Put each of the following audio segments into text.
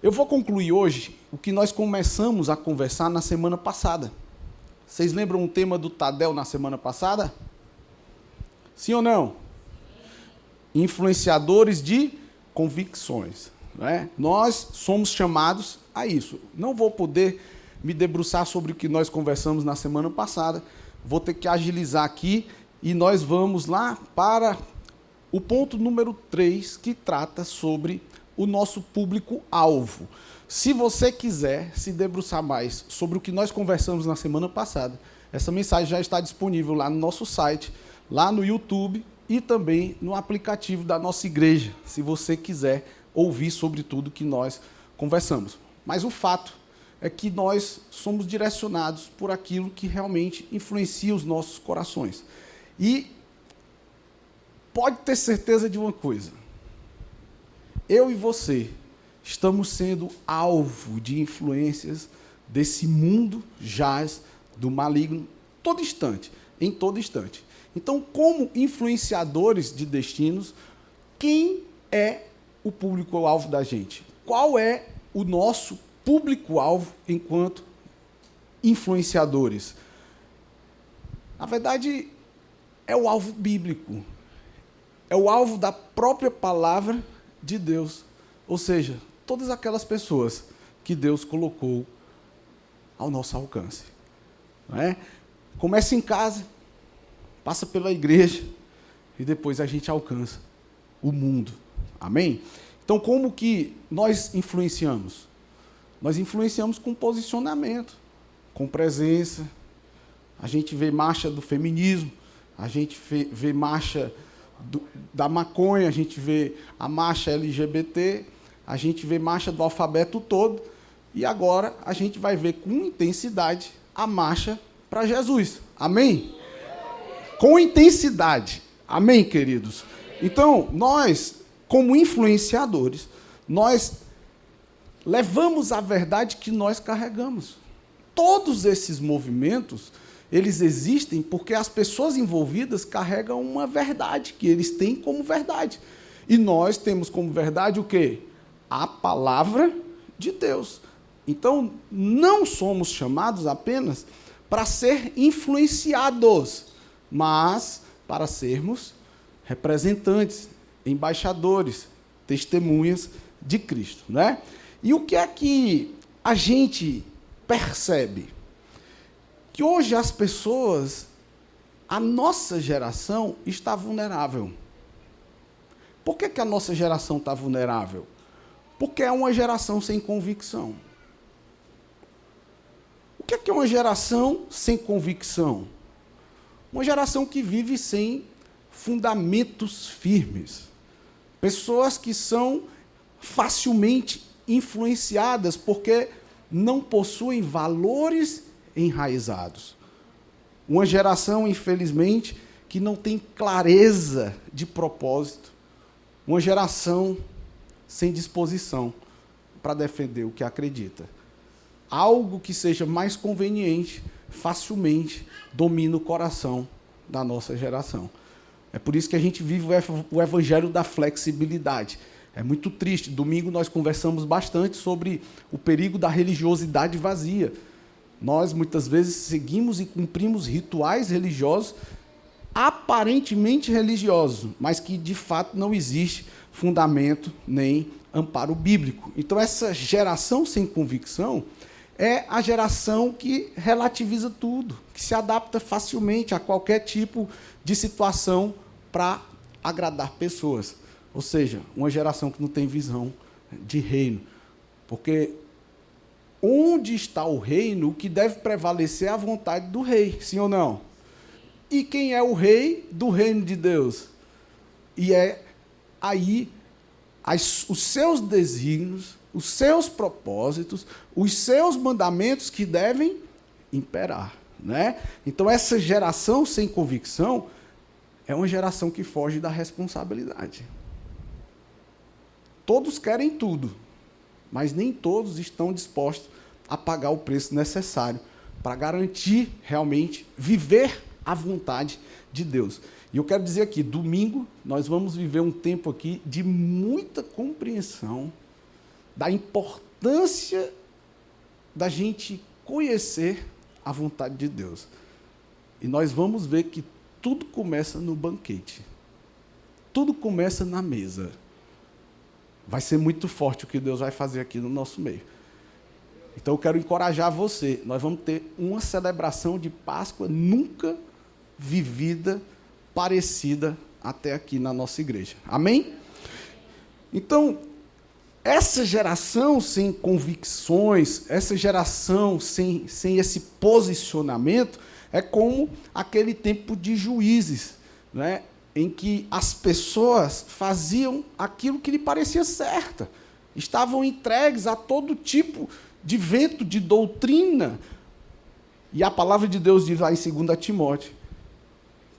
Eu vou concluir hoje o que nós começamos a conversar na semana passada. Vocês lembram o tema do Tadel na semana passada? Sim ou não? Influenciadores de convicções. Né? Nós somos chamados a isso. Não vou poder me debruçar sobre o que nós conversamos na semana passada. Vou ter que agilizar aqui e nós vamos lá para o ponto número 3, que trata sobre o nosso público-alvo. Se você quiser se debruçar mais sobre o que nós conversamos na semana passada, essa mensagem já está disponível lá no nosso site, lá no YouTube e também no aplicativo da nossa igreja, se você quiser ouvir sobre tudo que nós conversamos. Mas o fato é que nós somos direcionados por aquilo que realmente influencia os nossos corações. E pode ter certeza de uma coisa: eu e você estamos sendo alvo de influências desse mundo jaz do maligno em todo instante. Então, como influenciadores de destinos, quem é o público-alvo da gente? Qual é o nosso público-alvo enquanto influenciadores? Na verdade, é o alvo bíblico. É o alvo da própria palavra de Deus. Ou seja, todas aquelas pessoas que Deus colocou ao nosso alcance. Não é? Começa em casa, passa pela igreja e depois a gente alcança o mundo. Amém? Então, como que nós influenciamos? Nós influenciamos com posicionamento, com presença. A gente vê marcha do feminismo, a gente vê marcha da maconha, a gente vê a marcha LGBT, a gente vê marcha do alfabeto todo, e agora a gente vai ver com intensidade a marcha para Jesus. Amém? Com intensidade. Amém, queridos? Então, nós, como influenciadores, nós levamos a verdade que nós carregamos. Todos esses movimentos, eles existem porque as pessoas envolvidas carregam uma verdade que eles têm como verdade. E nós temos como verdade o quê? A palavra de Deus. Então, não somos chamados apenas para ser influenciados, mas para sermos representantes, embaixadores, testemunhas de Cristo, né? E o que é que a gente percebe? Que hoje as pessoas, a nossa geração está vulnerável. Por que a nossa geração está vulnerável? Porque é uma geração sem convicção. O que é uma geração sem convicção? Uma geração que vive sem fundamentos firmes. Pessoas que são facilmente influenciadas porque não possuem valores enraizados. Uma geração, infelizmente, que não tem clareza de propósito. Uma geração sem disposição para defender o que acredita. Algo que seja mais conveniente, facilmente domina o coração da nossa geração. É por isso que a gente vive o evangelho da flexibilidade. É muito triste. Domingo nós conversamos bastante sobre o perigo da religiosidade vazia. Nós, muitas vezes, seguimos e cumprimos rituais religiosos, aparentemente religiosos, mas que, de fato, não existe fundamento nem amparo bíblico. Então, essa geração sem convicção é a geração que relativiza tudo, que se adapta facilmente a qualquer tipo de situação para agradar pessoas. Ou seja, uma geração que não tem visão de reino. Porque onde está o reino, o que deve prevalecer é a vontade do rei, sim ou não? E quem é o rei do reino de Deus? E é aí os seus desígnios, os seus propósitos, os seus mandamentos que devem imperar, né? Então, essa geração sem convicção é uma geração que foge da responsabilidade. Todos querem tudo, mas nem todos estão dispostos a pagar o preço necessário para garantir realmente viver a vontade de Deus. E eu quero dizer aqui, domingo nós vamos viver um tempo aqui de muita compreensão da importância da gente conhecer a vontade de Deus. E nós vamos ver que tudo começa no banquete. Tudo começa na mesa. Vai ser muito forte o que Deus vai fazer aqui no nosso meio. Então eu quero encorajar você. Nós vamos ter uma celebração de Páscoa nunca vivida, parecida até aqui na nossa igreja. Amém? Então, essa geração sem convicções, essa geração sem esse posicionamento, é como aquele tempo de Juízes, né, em que as pessoas faziam aquilo que lhe parecia certo, estavam entregues a todo tipo de vento de doutrina. E a palavra de Deus diz lá em 2 Timóteo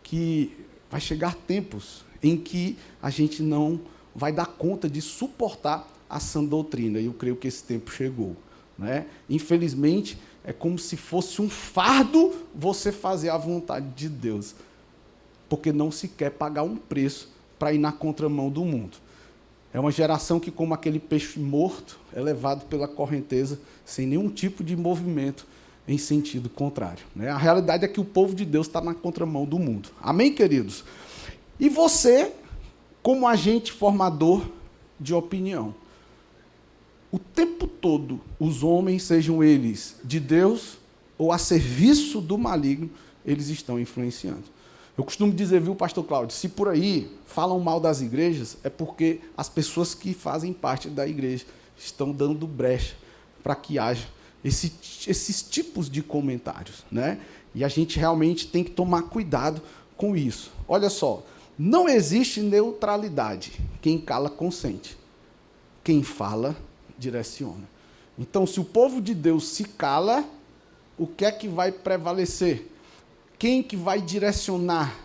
que vai chegar tempos em que a gente não vai dar conta de suportar a sã doutrina. E eu creio que esse tempo chegou, né? Infelizmente, é como se fosse um fardo você fazer a vontade de Deus, porque não se quer pagar um preço para ir na contramão do mundo. É uma geração que, como aquele peixe morto, é levado pela correnteza sem nenhum tipo de movimento em sentido contrário, né? A realidade é que o povo de Deus está na contramão do mundo. Amém, queridos? E você, como agente formador de opinião, o tempo todo, os homens, sejam eles de Deus ou a serviço do maligno, eles estão influenciando. Eu costumo dizer, viu, pastor Cláudio, se por aí falam mal das igrejas, é porque as pessoas que fazem parte da igreja estão dando brecha para que haja esses tipos de comentários, né? E a gente realmente tem que tomar cuidado com isso. Olha só, não existe neutralidade. Quem cala, consente. Quem fala, direciona. Então, se o povo de Deus se cala, o que é que vai prevalecer? Quem que vai direcionar?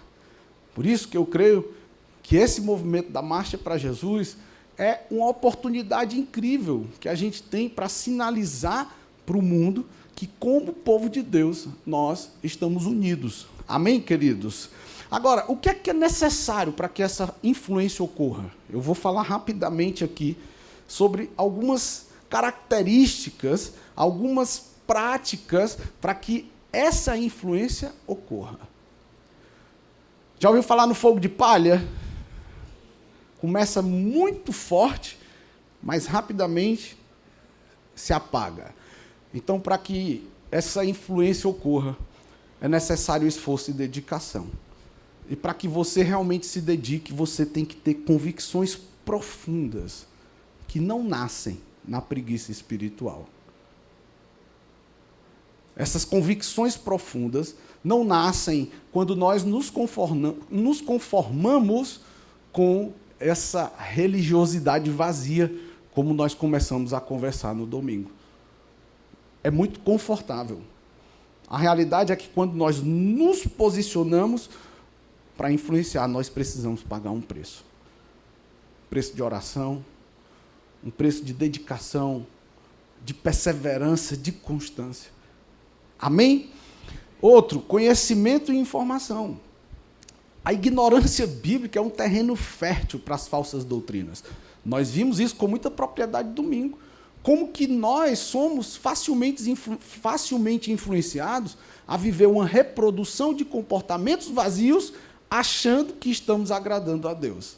Por isso que eu creio que esse movimento da Marcha para Jesus é uma oportunidade incrível que a gente tem para sinalizar para o mundo que, como povo de Deus, nós estamos unidos. Amém, queridos? Agora, o que é necessário para que essa influência ocorra? Eu vou falar rapidamente aqui sobre algumas características, algumas práticas para que essa influência ocorra. Já ouviu falar no fogo de palha? Começa muito forte, mas rapidamente se apaga. Então, para que essa influência ocorra, é necessário esforço e dedicação. E para que você realmente se dedique, você tem que ter convicções profundas, que não nascem na preguiça espiritual. Essas convicções profundas não nascem quando nós nos conformamos com essa religiosidade vazia, como nós começamos a conversar no domingo. É muito confortável. A realidade é que quando nós nos posicionamos para influenciar, nós precisamos pagar um preço. Preço de oração, um preço de dedicação, de perseverança, de constância. Amém? Outro, conhecimento e informação. A ignorância bíblica é um terreno fértil para as falsas doutrinas. Nós vimos isso com muita propriedade domingo. Como que nós somos facilmente influenciados a viver uma reprodução de comportamentos vazios, achando que estamos agradando a Deus.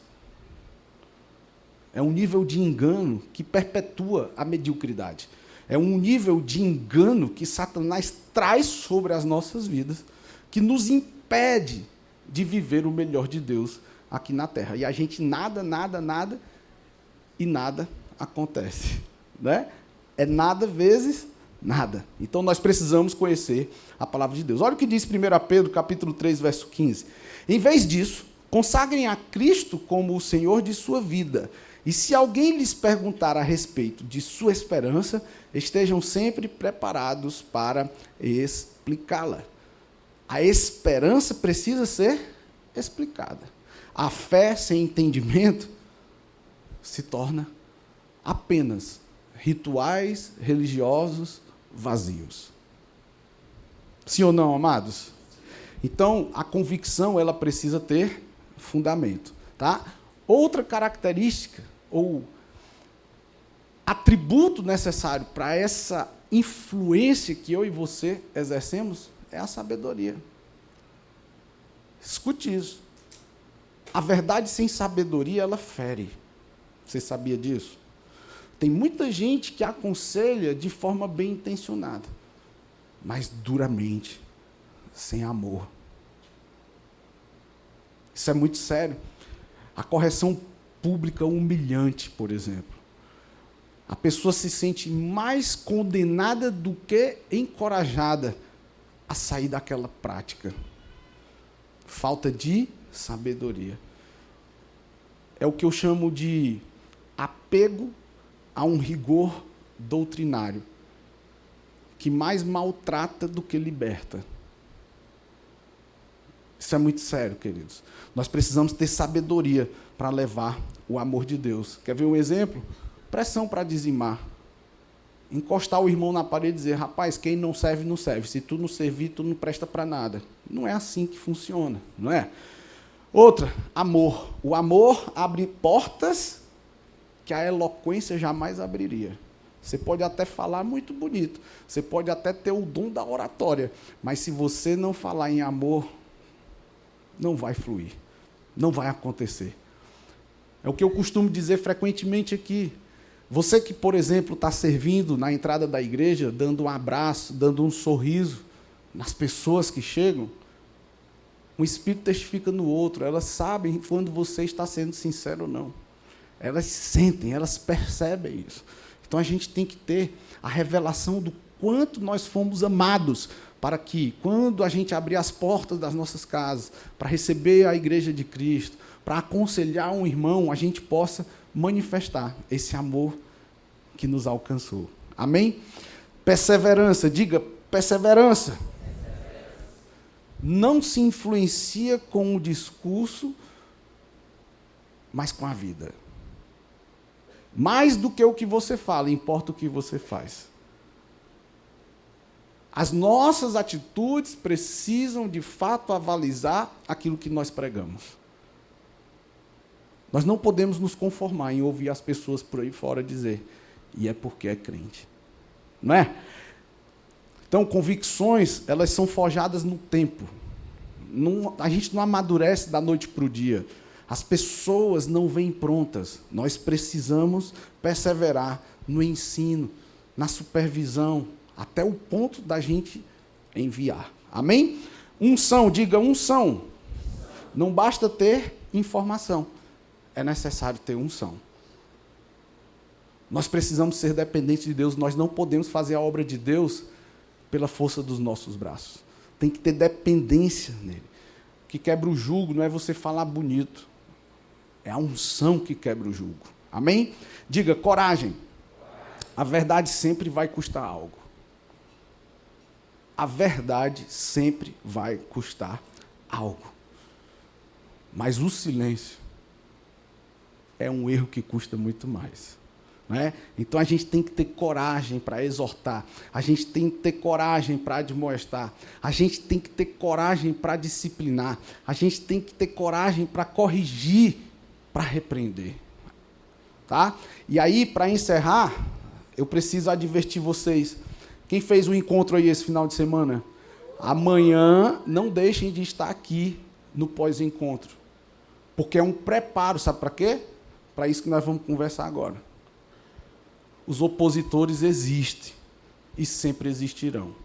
É um nível de engano que perpetua a mediocridade. É um nível de engano que Satanás traz sobre as nossas vidas, que nos impede de viver o melhor de Deus aqui na terra. E a gente nada acontece, né? É nada vezes nada. Então nós precisamos conhecer a palavra de Deus. Olha o que diz 1 Pedro, capítulo 3, verso 15. Em vez disso, consagrem a Cristo como o Senhor de sua vida. E se alguém lhes perguntar a respeito de sua esperança, estejam sempre preparados para explicá-la. A esperança precisa ser explicada. A fé sem entendimento se torna apenas rituais religiosos vazios. Sim ou não, amados? Então, a convicção, ela precisa ter fundamento, tá? Outra característica, ou atributo necessário para essa influência que eu e você exercemos é a sabedoria. Escute isso. A verdade sem sabedoria, ela fere. Você sabia disso? Tem muita gente que aconselha de forma bem intencionada, mas duramente, sem amor. Isso é muito sério. A correção pública humilhante, por exemplo. A pessoa se sente mais condenada do que encorajada a sair daquela prática. Falta de sabedoria. É o que eu chamo de apego a um rigor doutrinário, que mais maltrata do que liberta. Isso é muito sério, queridos. Nós precisamos ter sabedoria para levar o amor de Deus. Quer ver um exemplo? Pressão para dizimar. Encostar o irmão na parede e dizer, rapaz, quem não serve, não serve. Se tu não servir, tu não presta para nada. Não é assim que funciona, não é? Outra, amor. O amor abre portas que a eloquência jamais abriria. Você pode até falar muito bonito, você pode até ter o dom da oratória, mas se você não falar em amor, não vai fluir, não vai acontecer. É o que eu costumo dizer frequentemente aqui. Você que, por exemplo, está servindo na entrada da igreja, dando um abraço, dando um sorriso nas pessoas que chegam, um espírito testifica no outro, elas sabem quando você está sendo sincero ou não. Elas sentem, elas percebem isso. Então a gente tem que ter a revelação do quanto nós fomos amados, para que, quando a gente abrir as portas das nossas casas, para receber a igreja de Cristo, para aconselhar um irmão, a gente possa manifestar esse amor que nos alcançou. Amém? Perseverança, diga perseverança. Não se influencia com o discurso, mas com a vida. Mais do que o que você fala, importa o que você faz. As nossas atitudes precisam, de fato, avalizar aquilo que nós pregamos. Nós não podemos nos conformar em ouvir as pessoas por aí fora dizer, e é porque é crente. Não é? Então, convicções, elas são forjadas no tempo. A gente não amadurece da noite para o dia. As pessoas não vêm prontas. Nós precisamos perseverar no ensino, na supervisão, até o ponto da gente enviar. Amém? Unção, diga unção. Não basta ter informação, é necessário ter unção. Nós precisamos ser dependentes de Deus, nós não podemos fazer a obra de Deus pela força dos nossos braços. Tem que ter dependência nele. O que quebra o jugo não é você falar bonito, é a unção que quebra o jugo. Amém? Diga, coragem. A verdade sempre vai custar algo. A verdade sempre vai custar algo. Mas o silêncio é um erro que custa muito mais. Não é? Então a gente tem que ter coragem para exortar, a gente tem que ter coragem para admoestar, a gente tem que ter coragem para disciplinar, a gente tem que ter coragem para corrigir, para repreender. Tá? E aí, para encerrar, eu preciso advertir vocês. Quem fez o encontro aí esse final de semana? Amanhã não deixem de estar aqui no pós-encontro. Porque é um preparo, sabe para quê? Para isso que nós vamos conversar agora. Os opositores existem e sempre existirão.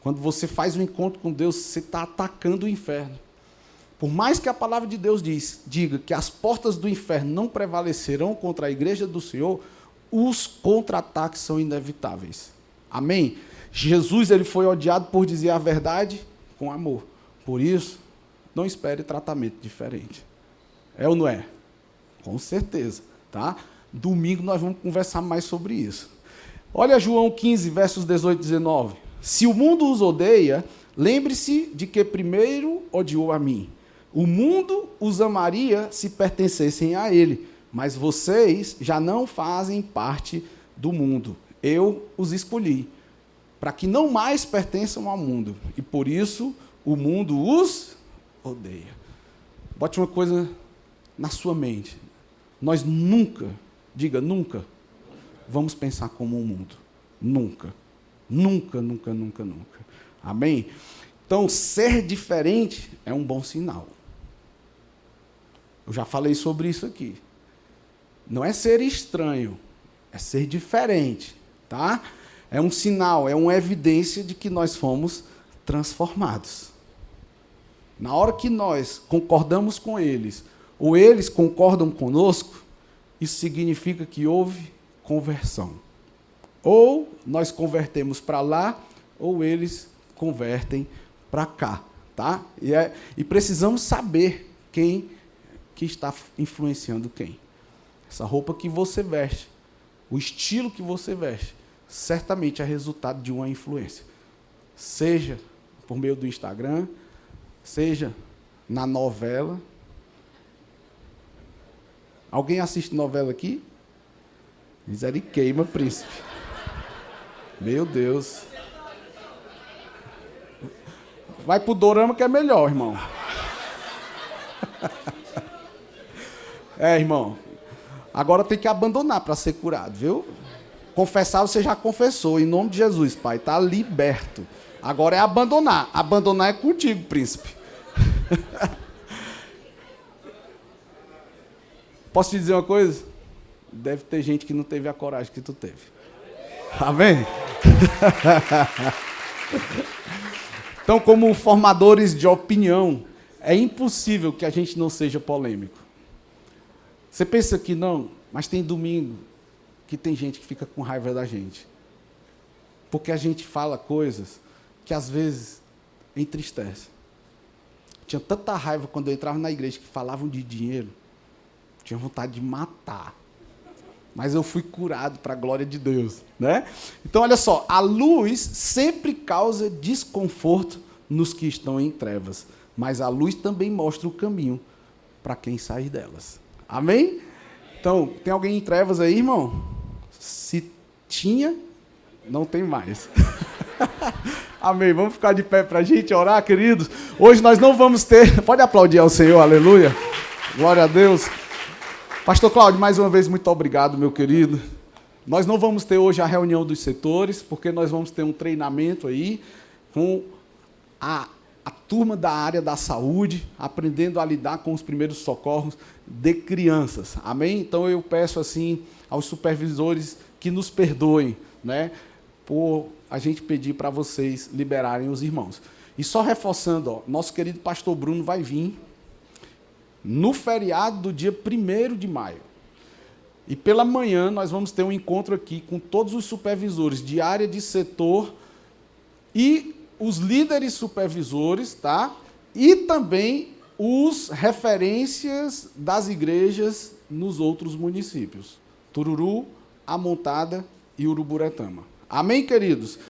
Quando você faz um encontro com Deus, você está atacando o inferno. Por mais que a palavra de Deus diga que as portas do inferno não prevalecerão contra a igreja do Senhor, os contra-ataques são inevitáveis. Amém? Jesus ele foi odiado por dizer a verdade com amor. Por isso, não espere tratamento diferente. É ou não é? Com certeza. Tá? Domingo nós vamos conversar mais sobre isso. Olha João 15, versos 18 e 19. Se o mundo os odeia, lembre-se de que primeiro odiou a mim. O mundo os amaria se pertencessem a ele, mas vocês já não fazem parte do mundo. Eu os escolhi, para que não mais pertençam ao mundo, e por isso o mundo os odeia. Bote uma coisa na sua mente. Nós nunca, diga nunca, vamos pensar como o mundo. Nunca. Nunca, nunca, nunca, nunca. Amém? Então, ser diferente é um bom sinal. Eu já falei sobre isso aqui. Não é ser estranho, é ser diferente, tá? É um sinal, é uma evidência de que nós fomos transformados. Na hora que nós concordamos com eles, ou eles concordam conosco, isso significa que houve conversão. Ou nós convertemos para lá, ou eles convertem para cá, tá? E precisamos saber quem que está influenciando quem. Essa roupa que você veste, o estilo que você veste, certamente é resultado de uma influência. Seja por meio do Instagram, seja na novela. Alguém assiste novela aqui? Misericórdia, príncipe. Meu Deus. Vai pro dorama que é melhor, irmão. Irmão. Agora tem que abandonar para ser curado, viu? Confessar você já confessou, em nome de Jesus, Pai. Está liberto. Agora é abandonar. Abandonar é contigo, príncipe. Posso te dizer uma coisa? Deve ter gente que não teve a coragem que tu teve. Amém? Então, como formadores de opinião, é impossível que a gente não seja polêmico. Você pensa que não, mas tem domingo que tem gente que fica com raiva da gente. Porque a gente fala coisas que às vezes entristece. Tinha tanta raiva quando eu entrava na igreja que falavam de dinheiro. Tinha vontade de matar. Mas eu fui curado para a glória de Deus, né? Então, olha só, a luz sempre causa desconforto nos que estão em trevas, mas a luz também mostra o caminho para quem sai delas. Amém? Então, tem alguém em trevas aí, irmão? Se tinha, não tem mais. Amém. Vamos ficar de pé para a gente orar, queridos? Hoje nós não vamos ter... Pode aplaudir ao Senhor, aleluia. Glória a Deus. Pastor Cláudio, mais uma vez, muito obrigado, meu querido. Nós não vamos ter hoje a reunião dos setores, porque nós vamos ter um treinamento aí com a turma da área da saúde, aprendendo a lidar com os primeiros socorros de crianças. Amém? Então eu peço assim aos supervisores que nos perdoem, né, por a gente pedir para vocês liberarem os irmãos. E só reforçando, nosso querido pastor Bruno vai vir no feriado do dia 1º de maio. E pela manhã nós vamos ter um encontro aqui com todos os supervisores de área de setor e os líderes supervisores, tá? E também os referências das igrejas nos outros municípios. Tururu, Amontada e Uruburetama. Amém, queridos?